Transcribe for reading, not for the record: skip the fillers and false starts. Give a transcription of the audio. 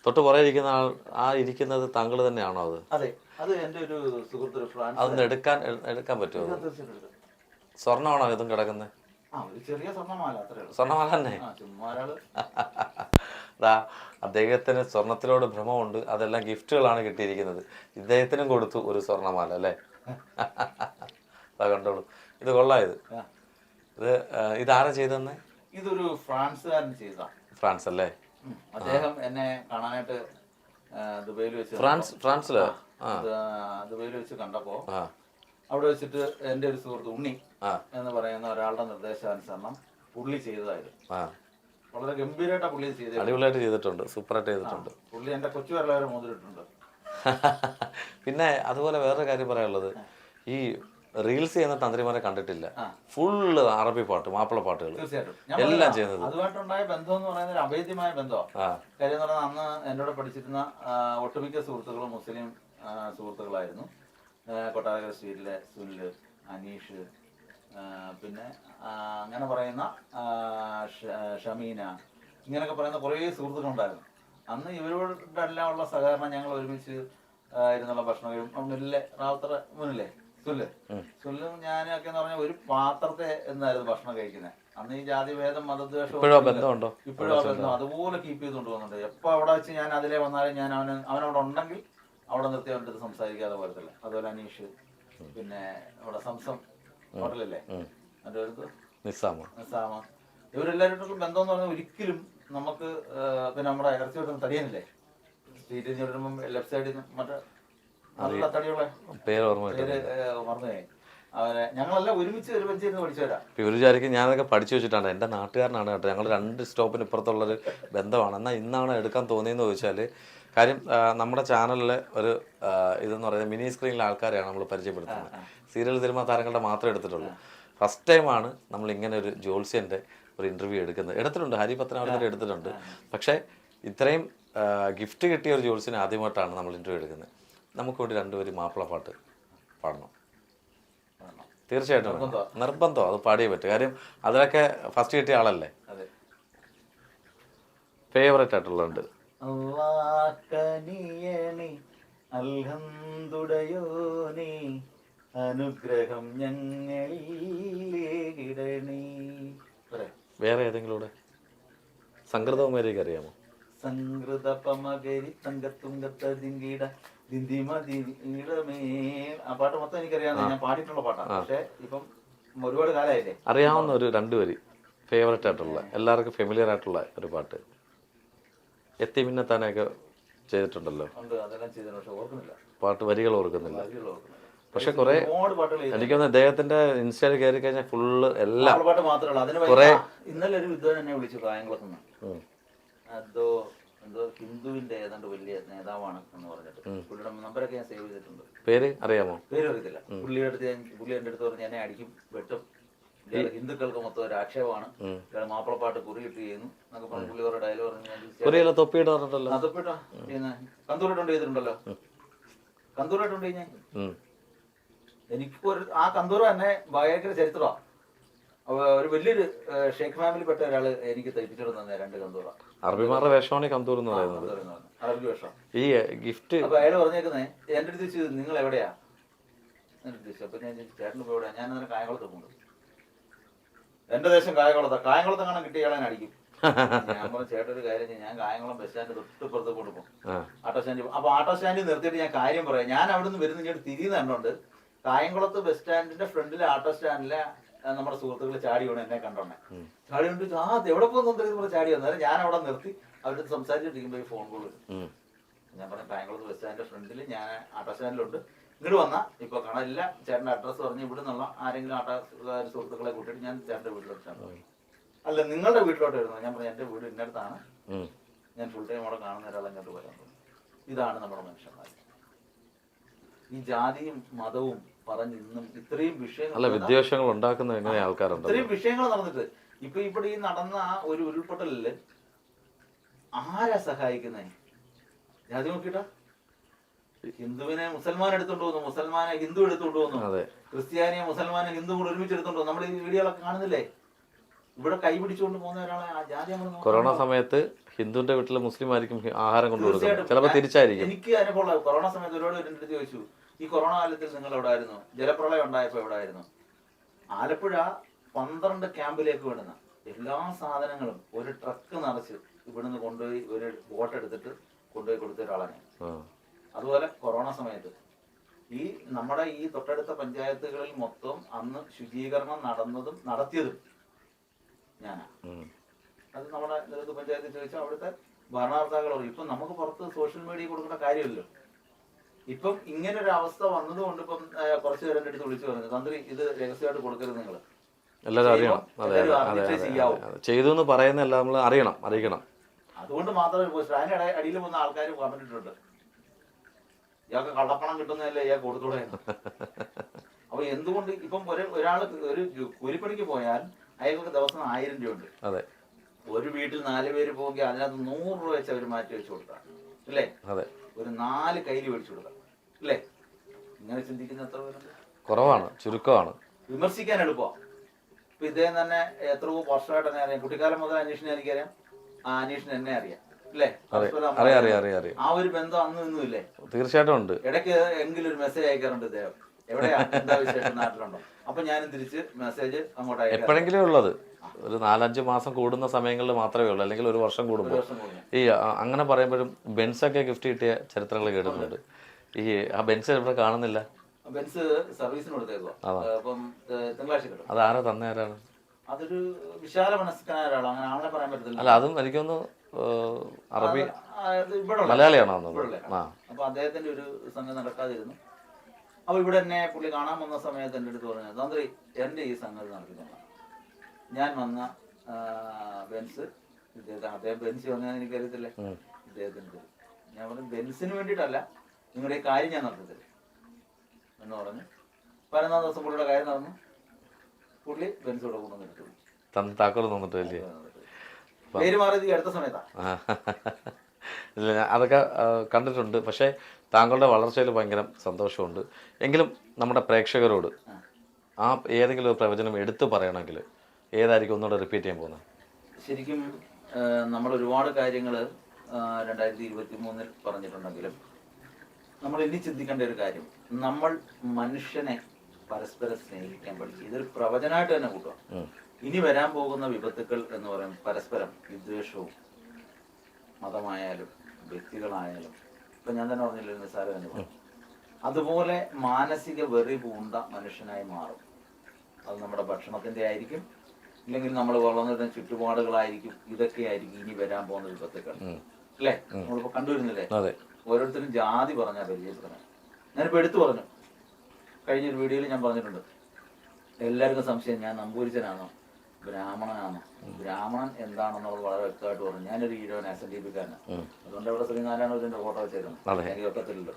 തൊട്ട് പുറകെ ഇരിക്കുന്ന ആൾ ഇരിക്കുന്നത് താങ്കൾ തന്നെയാണോ അത്? അതെ, അത് എൻ്റെ ഒരു സുഹൃത്ത് ഫ്രാൻസ്. അതൊന്ന് എടുക്കാൻ പറ്റുമോ? സ്വർണ്ണമാണോ ഇതും കിടക്കുന്നത്? ഒരു ചെറിയ സ്വർണ്ണമാല, അത്രേ ഉള്ളൂ. സ്വർണ്ണമാല തന്നെ. ചുമ്മാ ഒരാള് അദ്ദേഹത്തിന് സ്വർണത്തിലോട് ഭ്രമമുണ്ട്. അതെല്ലാം ഗിഫ്റ്റുകളാണ് കിട്ടിയിരിക്കുന്നത്. ഇദ്ദേഹത്തിനും കൊടുത്തു ഒരു സ്വർണ്ണമാല അല്ലേ? കണ്ടോളൂ, ഇത് കൊള്ളാം. ഇതാരാ ചെയ്തെന്ന്? ഇതൊരു ഫ്രാൻസുകാരൻ ചെയ്തതാ. ഫ്രാൻസ് അല്ലേ? അദ്ദേഹം എന്നെ കാണാനായിട്ട് ദുബൈയിൽ വെച്ച് ഫ്രാൻസിലോ? ദുബൈയിൽ വെച്ച് കണ്ടപ്പോ അവിടെ വെച്ചിട്ട് എൻ്റെ ഒരു സുഹൃത്ത് ഉണ്ണി എന്ന് പറയുന്ന ഒരാളുടെ നിർദ്ദേശാനുസരണം പുള്ളി ചെയ്തതായിരുന്നു. വളരെ ഗംഭീരമായിട്ടാണ് പുള്ളി ചെയ്തത്. അടിപൊളിയായിട്ട് ചെയ്തിട്ടുണ്ട്, സൂപ്പറായിട്ട് ചെയ്തിട്ടുണ്ട്. പുള്ളി എൻ്റെ കൊച്ചു വരലാവരെ മോതിരിട്ടുണ്ട്. പിന്നെ അതുപോലെ വേറൊരു കാര്യം പറയാനുള്ളത്, ഈ റീൽസ് ചെയ്യുന്ന തന്ത്രിമാരെ കണ്ടിട്ടില്ല. ഫുള്ള് അറബി പാട്ട്, മാപ്പിള പാട്ടുകൾ എല്ലാം ചെയ്യുന്നത്. അതുമായിട്ടുണ്ടായ ബന്ധം എന്ന് പറയുന്നത് ഒരു അഭേദ്യമായ ബന്ധമാണ്. കാര്യം എന്ന് പറഞ്ഞാൽ അന്ന് എന്നോട് പഠിച്ചിരുന്ന ഒട്ടുമിക്ക സുഹൃത്തുക്കളും മുസ്ലിം സുഹൃത്തുക്കളായിരുന്നു. കൊട്ടാരക്കര സ്ട്രീറ്റിലെ സുനിൽ, അനീഷ്, പിന്നെ അങ്ങനെ പറയുന്ന ഷമീന, ഇങ്ങനെയൊക്കെ പറയുന്ന കുറേ സുഹൃത്തുക്കളുണ്ടായിരുന്നു. അന്ന് ഇവരോടെല്ലാം ഉള്ള സഹകരണം, ഞങ്ങൾ ഒരുമിച്ച് ഇരുന്നുള്ള ഭക്ഷണം, മുന്നിലെ റാവുത്തറ മുന്നിലെ സുല്ലും ഞാനൊക്കെ എന്ന് പറഞ്ഞാൽ ഒരു പാത്രത്തെ എന്നായിരുന്നു ഭക്ഷണം കഴിക്കുന്നത്. അന്ന് ഈ ജാതിഭേദം മതദ്വേഷം ഇപ്പോഴും ബന്ധം അതുപോലെ കീപ്പ് ചെയ്തുകൊണ്ട് പോകുന്നുണ്ട്. എപ്പോൾ അവിടെ വെച്ച് ഞാൻ അതിലെ വന്നാലും ഞാൻ അവനവിടെ ഉണ്ടെങ്കിൽ അവിടെ നിർത്തി അവൻ്റെ അടുത്ത് സംസാരിക്കാതെ പോരത്തില്ല. അതുപോലെ അനീഷ്, പിന്നെ അവിടെ സംസം ഹോട്ടലല്ലേ എൻ്റെ അടുത്ത് നിസാമ, ഇവരെല്ലാവരും ബന്ധം എന്ന് പറഞ്ഞാൽ ഒരിക്കലും നമുക്ക് പിന്നെ നമ്മുടെ ഇറച്ചി വിട്ടുന്ന തടിയനില്ലേ, സ്ട്രീറ്റിൽ നിന്ന് വരുമ്പം ലെഫ്റ്റ് സൈഡിൽ മറ്റേ നല്ല തടിയുള്ള പേര് മറന്നുപോയി. അവരെ ഞങ്ങളെല്ലാം ഒരുമിച്ച് ഒരു ബെഞ്ചിരുന്ന് പഠിച്ചവരാ. ഇവർ വിചാരിക്കും ഞാനതൊക്കെ പഠിച്ചു വെച്ചിട്ടാണ്. എൻ്റെ നാട്ടുകാരനാണ് കേട്ടോ, ഞങ്ങൾ 2 സ്റ്റോപ്പിന് ഇപ്പുറത്തുള്ളൊരു ബന്ധമാണ്. എന്നാൽ ഇന്നാണ് എടുക്കാൻ തോന്നിയെന്ന് ചോദിച്ചാൽ, കാര്യം നമ്മുടെ ചാനലിലെ ഒരു ഇതെന്ന് പറയുന്നത് മിനി സ്ക്രീനിലെ ആൾക്കാരെയാണ് നമ്മൾ പരിചയപ്പെടുത്തുന്നത്. സീരിയൽ സിനിമ താരങ്ങളുടെ മാത്രമേ എടുത്തിട്ടുള്ളൂ. ഫസ്റ്റ് ടൈമാണ് നമ്മൾ ഇങ്ങനെ ഒരു ജോത്സ്യൻ്റെ ഒരു ഇൻ്റർവ്യൂ എടുത്തിട്ടുണ്ട്. ഹരി പത്തനാപുരത്തിൽ എടുത്തിട്ടുണ്ട്. പക്ഷേ ഇത്രയും ഗിഫ്റ്റ് കിട്ടിയ ഒരു ജോത്സ്യനെ ആദ്യമായിട്ടാണ് നമ്മൾ ഇൻ്റർവ്യൂ എടുക്കുന്നത്. നമുക്ക് വേണ്ടി 2 വരി മാപ്പിള പാട്ട് പാടണം. തീർച്ചയായിട്ടും നിർബന്ധം, അത് പാടിയേ പറ്റും. കാര്യം അതിലൊക്കെ ഫസ്റ്റ് കിട്ടിയ ആളല്ലേ. ഫേവറേറ്റ് ആയിട്ടുള്ളുണ്ട്. അനുഗ്രഹം വേറെ ഏതെങ്കിലും കൂടെ സംഗൃതവും വരെയൊക്കെ അറിയാമോ? സംഗൃത പമകരി തങ്കത്തുങ്കീട ആ പാട്ട് മൊത്തം എനിക്കറിയാവുന്ന, ഞാൻ പാടിയിട്ടുള്ള പാട്ടാണ്. പക്ഷെ ഇപ്പം ഒരുപാട് കാലമായില്ലേ. അറിയാവുന്ന ഒരു 2 വരി ഫേവറേറ്റ് ആയിട്ടുള്ള, എല്ലാവർക്കും ഫെമിലിയർ ആയിട്ടുള്ള ഒരു പാട്ട്. എത്തി മിന്നത്താനൊക്കെ ചെയ്തിട്ടുണ്ടല്ലോ. അതെല്ലാം ചെയ്തിട്ടുണ്ട്, പക്ഷെ ഓർക്കുന്നില്ല, പാട്ട് വരികൾ ഓർക്കുന്നില്ല. പക്ഷെ കുറെ എനിക്കൊന്ന് അദ്ദേഹത്തിന്റെ ഇൻസ്റ്റയിൽ കയറി കഴിഞ്ഞാൽ ഫുള്ള് എല്ലാം പാട്ട് മാത്രമേ. ഇന്നലെ ഒരു വിദ്വാൻ എന്നെ വിളിച്ചു കായംകുളത്തുനിന്ന്. എന്തോ ഹിന്ദുവിന്റെ ഏതാണ്ട് വലിയ നേതാവാണ് എന്ന് പറഞ്ഞിട്ട് പുള്ളിയുടെ നമ്പരൊക്കെ ഞാൻ സേവ് ചെയ്തിട്ടുണ്ട്. പേര് അറിയാമോ? പേര് അറിയത്തില്ല. പുള്ളി എൻ്റെ അടുത്ത് പറഞ്ഞ് എന്നെ അടിക്കും, വെട്ടും, ഹിന്ദുക്കൾക്ക് മൊത്തം ഒരു ആക്ഷേപമാണ്, മാപ്പിളപ്പാട്ട് കുറിയിട്ട് ചെയ്യുന്നു എന്നൊക്കെ പറഞ്ഞ് പുള്ളി ഓരോ ഡയലോഗ് തൊപ്പിട്ടോ കന്തൂരായിട്ടുണ്ട് ചെയ്തിട്ടുണ്ടല്ലോ. കന്തൂരായിട്ടുണ്ട് ഞാൻ. എനിക്ക് ആ കന്തൂർ തന്നെ ഭയങ്കര ചരിത്രമാണ്. ഒരു വലിയൊരു ഷേഖ് ഫാമിലിപ്പെട്ട ഒരാള് എനിക്ക് തയ്പ്പിച്ചിട്ട് തന്നെ 2 കന്തൂറ. അറബിമാരുടെ വേഷമാണ് കന്തൂർ എന്ന് പറയുന്നത്, അറബി വേഷം. ഈ ഗിഫ്റ്റ് അപ്പൊ അയാള് പറഞ്ഞേക്കുന്നേ എൻ്റെ അടുത്ത് ചോദിച്ചു നിങ്ങൾ എവിടെയാ എൻ്റെ അടുത്ത് ചോദിച്ചു. അപ്പൊ ഞാൻ ചേട്ടന് പോയി എവിടെയാ? ഞാൻ അന്നേരം കായംകുളത്ത് പോകുന്നു. എന്റെ ദേശം കായംകുളത്ത് കാണാൻ കിട്ടിയ ആളെ അടിക്കും. ഞാൻ പറഞ്ഞു ചേട്ടൻ ഒരു കാര്യം, ഞാൻ കായംകുളം ബസ് സ്റ്റാൻഡ് തൊട്ടിപ്പുറത്ത് കൊണ്ടുപോകും, ആട്ടോ സ്റ്റാൻഡ്. അപ്പൊ ആട്ടോ സ്റ്റാൻഡിൽ നിർത്തിയിട്ട് ഞാൻ കാര്യം പറയാം. ഞാൻ അവിടെ നിന്ന് വരുന്ന ഇങ്ങോട്ട് തിരിയുന്ന കണ്ടോണ്ട് കായംകുളത്ത് ബസ് സ്റ്റാൻഡിന്റെ ഫ്രണ്ടിലെ ആട്ടോ സ്റ്റാൻഡിലെ നമ്മുടെ സുഹൃത്തുക്കൾ ചാടി വീണ് എന്നെ കണ്ടോണ്ടേ ചാടി കൊണ്ട് എവിടെ പോകുന്നു ചാടി വന്നാലും ഞാൻ അവിടെ നിർത്തി അവരുടെ സംസാരിച്ചിട്ടിരിക്കുമ്പോ ഫോൺ കോൾ വരും. ഞാൻ പറഞ്ഞ കായംകുളത്ത് ബസ് സ്റ്റാൻഡിന്റെ ഫ്രണ്ടിൽ ഞാൻ ആട്ടോ സ്റ്റാൻഡിലുണ്ട്, ഇങ്ങോട്ട് വന്നാ ഇപ്പൊ കാണാനില്ല. ചേട്ടന്റെ അഡ്രസ്സ് പറഞ്ഞ് ഇവിടെ നിന്നുള്ള ആരെങ്കിലും ആട്ടോ സുഹൃത്തുക്കളെ കൂട്ടിയിട്ട് ഞാൻ ചേട്ടന്റെ വീട്ടിലോട്ട്. അല്ല നിങ്ങളുടെ വീട്ടിലോട്ട് വരുന്നത്. ഞാൻ പറഞ്ഞു എന്റെ വീട് ഇന്നടുത്താണ്, ഞാൻ ഫുൾ ടൈം അവിടെ കാണുന്ന ഒരാളെ ഇങ്ങോട്ട് വരാൻ. ഇതാണ് നമ്മുടെ മനുഷ്യന്മാർ. ഈ ജാതിയും മതവും പറഞ്ഞ് ഇന്നും ഇത്രയും വിദ്വേഷങ്ങൾ ഉണ്ടാക്കുന്ന എങ്ങനെ ആൾക്കാരുണ്ട്. ഇത്രയും വിഷയങ്ങൾ നടന്നിട്ട് ഇപ്പൊ ഇവിടെ ഈ നടന്ന ആ ഒരു ഉരുൾപൊട്ടലില് ആരാ സഹായിക്കുന്നേ? ജാതി നോക്കിട്ടാ. ഹിന്ദുവിനെ മുസൽമാൻ എടുത്തോണ്ട് പോകുന്നു, മുസൽമാനെ ഹിന്ദു എടുത്തോണ്ട് പോകുന്നു, ക്രിസ്ത്യാനിയെ മുസൽമാനെ ഹിന്ദു കൂടെ ഒരുമിച്ച് എടുത്തോണ്ട് പോകുന്നു. നമ്മൾ ഈ വീഡിയോകളൊക്കെ കാണുന്നില്ലേ? ഇവിടെ കൈ പിടിച്ചുകൊണ്ട് പോകുന്ന ഒരാളെ ആ ജാതി നമ്മൾ കൊറോണ സമയത്ത് ഹിന്ദുവിന്റെ വീട്ടിൽ മുസ്ലിം ആയിരിക്കും ആഹാരം കൊണ്ടു കൊടുക്കുന്നത്, ചിലപ്പോൾ തിരിച്ചായിരിക്കും. എനിക്ക് അനുഭവമുള്ള കൊറോണ സമയത്ത് ഒരുപാട് എൻ്റെ അടുത്ത് ചോദിച്ചു, ഈ കൊറോണ കാലത്തിൽ നിങ്ങൾ എവിടെ ആയിരുന്നു, ജലപ്രളയം ഉണ്ടായപ്പോൾ എവിടെ ആയിരുന്നു? ആലപ്പുഴ 12 ക്യാമ്പിലേക്ക് വിടുന്ന എല്ലാ സാധനങ്ങളും ഒരു ട്രക്ക് നിറച്ച് ഇവിടുന്ന് കൊണ്ടുപോയി ഒരു ബോട്ട് എടുത്തിട്ട് കൊണ്ടുപോയി കൊടുത്ത ഒരാളാണ്. അതുപോലെ കൊറോണ സമയത്ത് ഈ നമ്മുടെ ഈ തൊട്ടടുത്ത പഞ്ചായത്തുകളിൽ മൊത്തം അന്ന് ശുചീകരണം നടത്തിയതും ഞാനാ. അത് നമ്മുടെ നേതൃത്വ പഞ്ചായത്തിൽ ചോദിച്ചാൽ അവിടുത്തെ ഭരണകർത്താക്കളോ. ഇപ്പം നമുക്ക് പുറത്ത് സോഷ്യൽ മീഡിയ കൊടുക്കേണ്ട കാര്യമില്ലല്ലോ. ഇപ്പം ഇങ്ങനെ ഒരു അവസ്ഥ വന്നതുകൊണ്ട് ഇപ്പം കുറച്ച് പേരെ എൻ്റെ അടുത്ത് വിളിച്ചു പറഞ്ഞു, തന്ത്രി ഇത് രഹസ്യമായിട്ട് കൊടുക്കരുത്, നിങ്ങൾ എല്ലാവരും അറിയണം. ചെയ്തു എന്ന് പറയുന്നതല്ല, നമ്മൾ അറിയിക്കണം. അതുകൊണ്ട് മാത്രമേ അതിന്റെ അടിയിൽ വന്ന ആൾക്കാർ കമന്റ് ഇട്ടിട്ടുണ്ട്, ഇയാൾക്ക് കള്ളപ്പണം കിട്ടുന്നതല്ലേ ഇയാൾക്ക് കൊടുത്തൂടെ. അപ്പൊ എന്തുകൊണ്ട് ഇപ്പം ഒരാൾ ഒരു കൂലിപ്പണിക്ക് പോയാൽ അയാൾക്ക് ദിവസം 1000 രൂപ ഉണ്ട്. അതെ, ഒരു വീട്ടിൽ 4 പേര് പോകുമെങ്കിൽ അതിനകത്ത് 100 രൂപ വെച്ച് അവർ മാറ്റി വെച്ച് കൊടുക്കാം അല്ലേ? അതെ, ഒരു 4 കയ്യിൽ മേടിച്ചു കൊടുക്കാം അല്ലേ? ഇങ്ങനെ ചിന്തിക്കുന്ന എത്ര പേരുണ്ട്? കുറവാണ്, ചുരുക്കമാണ്. വിമർശിക്കാൻ എളുപ്പമാണ്. ഇപ്പൊ ഇദ്ദേഹം തന്നെ എത്രയോ വർഷമായിട്ട് തന്നെ അറിയാം. കുട്ടിക്കാലം മുതൽ അനീഷിനെ എനിക്കറിയാം, ആ അനീഷിന് എന്നെ അറിയാം അല്ലേ? അറിയാം. ആ ഒരു ബന്ധം അന്നും ഇന്നും ഇല്ലേ? തീർച്ചയായിട്ടും ഉണ്ട്. ഇടയ്ക്ക് എങ്കിലും ഒരു മെസ്സേജ് അയക്കാറുണ്ട് ഇദ്ദേഹം, എവിടെയാ, എന്താ വിശേഷം, നാട്ടിലുണ്ടോ? അപ്പൊ ഞാനും തിരിച്ച് മെസ്സേജ് അങ്ങോട്ട് അയക്കാം. എപ്പോഴെങ്കിലും ഉള്ളത് ഒരു 4-5 മാസം കൂടുന്ന സമയങ്ങളിൽ മാത്രമേ ഉള്ളൂ, അല്ലെങ്കിൽ ഒരു വർഷം കൂടുമ്പോൾ. ഈ അങ്ങനെ പറയുമ്പോഴും ബെൻസൊക്കെ ഗിഫ്റ്റ് കിട്ടിയ ചരിത്രങ്ങൾ കേട്ടിട്ടുണ്ട്. ഈ ആ ബെൻസ് ഇവിടെ കാണുന്നില്ല. ബെൻസ് സർവീസിന് കൊടുത്തേക്കോ, അപ്പം തിങ്കളാഴ്ച കിട്ടും. അത് ആരാ തന്നേരാണ്? അതൊരു വിശാല മനസ്കനായ ഒരാളാണ്, അങ്ങനെ ആളെ പറയാൻ പറ്റത്തില്ല. അല്ല, അതും എനിക്കൊന്ന് അറബി മലയാളിയാണോ? അപ്പൊ അദ്ദേഹത്തിന്റെ ഒരു സംഘം നടക്കാതിരുന്നു. അപ്പൊ ഇവിടെ എന്നെ പുള്ളി കാണാൻ വന്ന സമയത്ത് എൻ്റെ അടുത്ത് പറഞ്ഞു, തന്ത്രി എന്റെ ഈ സംഗതി നടത്തിക്കൊള്ളാം. ഞാൻ വന്ന ബെൻസ് ഇദ്ദേഹത്തിന്, അദ്ദേഹം ബെൻസ് വന്നതെന്ന് എനിക്കറിയത്തില്ലേ, ഇദ്ദേഹത്തിന്. ഞാൻ പറഞ്ഞു ബെൻസിന് വേണ്ടിയിട്ടല്ല, നിങ്ങളുടെ ഈ കാര്യം ഞാൻ നടത്തത്തില്ല എന്ന് പറഞ്ഞു. 11 ദിവസം പുള്ളിയുടെ കാര്യം നടന്നു. പുള്ളി ബെൻസോടെ കൊണ്ടുവന്നിട്ട് താക്കോൽ തന്നിട്ടില്ലേ? പേര് മാറിയത് ഈ അടുത്ത സമയത്താണ്. ഇല്ല, അതൊക്കെ കണ്ടിട്ടുണ്ട്. പക്ഷേ താങ്കളുടെ വളർച്ചയിൽ ഭയങ്കര സന്തോഷമുണ്ട്. എങ്കിലും നമ്മുടെ പ്രേക്ഷകരോട് ആ ഏതെങ്കിലും ഒരു പ്രവചനം എടുത്തു പറയണമെങ്കിൽ ഏതായിരിക്കും ഒന്നുകൂടെ റിപ്പീറ്റ് ചെയ്യാൻ പോകുന്നത്? ശരിക്കും നമ്മൾ ഒരുപാട് കാര്യങ്ങൾ 2023 പറഞ്ഞിട്ടുണ്ടെങ്കിലും നമ്മൾ ഇനി ചിന്തിക്കേണ്ട ഒരു കാര്യം, നമ്മൾ മനുഷ്യനെ പരസ്പരം സ്നേഹിക്കാൻ പഠിച്ചു. ഇതൊരു പ്രവചനമായിട്ട് തന്നെ കൂട്ടുക. ഇനി വരാൻ പോകുന്ന വിപത്തുക്കൾ എന്ന് പറയുന്നത് പരസ്പരം വിദ്വേഷവും, മതമായാലും വ്യക്തികളായാലും, ഇപ്പൊ ഞാൻ തന്നെ പറഞ്ഞില്ല നിസ്സാര അനുഭവം, അതുപോലെ മാനസിക വെറി പൂണ്ട മനുഷ്യനായി മാറും. അത് നമ്മുടെ ഭക്ഷണത്തിന്റെ ആയിരിക്കും, ഇല്ലെങ്കിൽ നമ്മൾ വളർന്നിരുന്ന ചുറ്റുപാടുകളായിരിക്കും. ഇതൊക്കെ ആയിരിക്കും ഇനി വരാൻ പോകുന്ന വിപത്തുക്കൾ അല്ലേ? നമ്മളിപ്പോ കണ്ടുവരുന്നില്ലേ? ഓരോരുത്തരും ജാതി പറഞ്ഞാൽ പരിചയപ്പെടണം. ഞാനിപ്പോ എടുത്തു പറഞ്ഞു, കഴിഞ്ഞൊരു വീഡിയോയിൽ ഞാൻ പറഞ്ഞിട്ടുണ്ട്, എല്ലാവർക്കും സംശയം ഞാൻ നമ്പൂരിച്ചനാണോ ബ്രാഹ്മണനാണോ. ബ്രാഹ്മണൻ എന്താണെന്നുള്ളത് വളരെ വ്യക്തമായിട്ട് പറഞ്ഞു. ഞാനൊരു ഈഴവൻ, SNDP-കാരനാണ്. അതുകൊണ്ട് ഇവിടെ ശ്രീനാരായണ ഫോട്ടോ വെച്ചേക്കുന്നു, എനിക്ക് ഒക്കത്തില്ലല്ലോ.